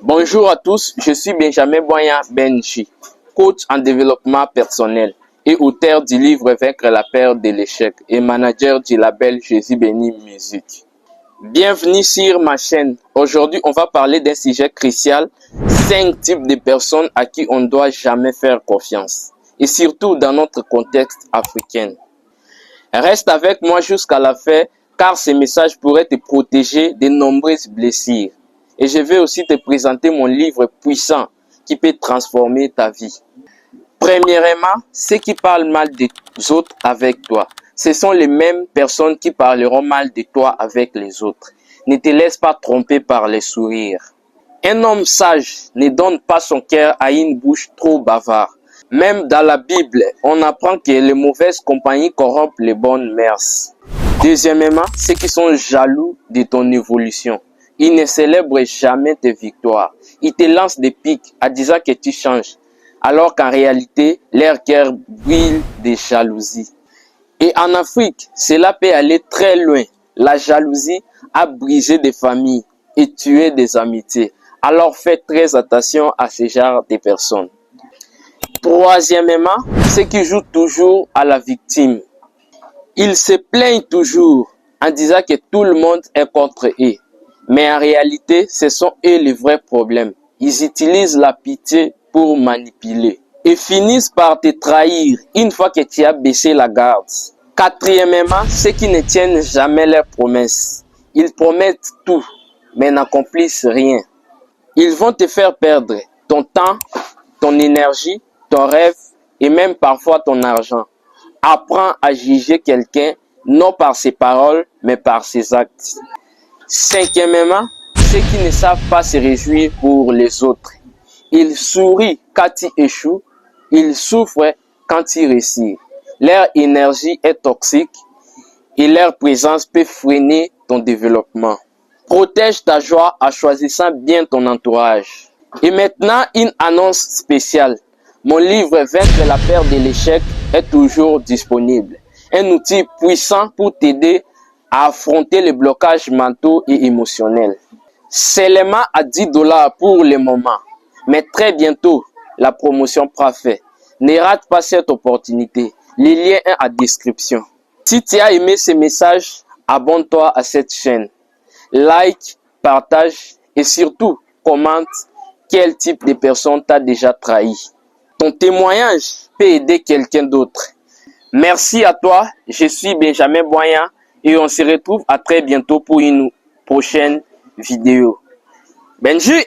Bonjour à tous, je suis Benjamin Boyan Benji, coach en développement personnel et auteur du livre Vaincre la peur de l'échec et manager du label Jésus Béni Musique. Bienvenue sur ma chaîne. Aujourd'hui, on va parler d'un sujet crucial, 5 types de personnes à qui on ne doit jamais faire confiance et surtout dans notre contexte africain. Reste avec moi jusqu'à la fin car ces messages pourraient te protéger de nombreuses blessures. Et je vais aussi te présenter mon livre puissant qui peut transformer ta vie. Premièrement, ceux qui parlent mal des autres avec toi. Ce sont les mêmes personnes qui parleront mal de toi avec les autres. Ne te laisse pas tromper par les sourires. Un homme sage ne donne pas son cœur à une bouche trop bavarde. Même dans la Bible, on apprend que les mauvaises compagnies corrompent les bonnes mœurs. Deuxièmement, ceux qui sont jaloux de ton évolution. Ils ne célèbrent jamais tes victoires. Ils te lancent des pics en disant que tu changes, alors qu'en réalité, leur cœur brille de jalousie. Et en Afrique, cela peut aller très loin. La jalousie a brisé des familles et tué des amitiés. Alors faites très attention à ce genre de personnes. Troisièmement, ceux qui jouent toujours à la victime. Ils se plaignent toujours en disant que tout le monde est contre eux. Mais en réalité, ce sont eux les vrais problèmes. Ils utilisent la pitié pour manipuler et finissent par te trahir une fois que tu as baissé la garde. Quatrièmement, ceux qui ne tiennent jamais leurs promesses. Ils promettent tout, mais n'accomplissent rien. Ils vont te faire perdre ton temps, ton énergie, ton rêve et même parfois ton argent. Apprends à juger quelqu'un non par ses paroles, mais par ses actes. Cinquièmement, ceux qui ne savent pas se réjouir pour les autres. Ils sourient quand ils échouent, ils souffrent quand ils réussissent. Leur énergie est toxique et leur présence peut freiner ton développement. Protège ta joie en choisissant bien ton entourage. Et maintenant, une annonce spéciale. Mon livre Vaincre la peur de l'échec est toujours disponible. Un outil puissant pour t'aider à affronter les blocages mentaux et émotionnels. Seulement à $10 pour le moment. Mais très bientôt, la promotion prend fin. Ne rate pas cette opportunité. Le lien est en description. Si tu as aimé ce message, abonne-toi à cette chaîne. Like, partage et surtout commente quel type de personne t'a déjà trahi. Ton témoignage peut aider quelqu'un d'autre. Merci à toi, je suis Benjamin Boyan et on se retrouve à très bientôt pour une prochaine vidéo. Benji!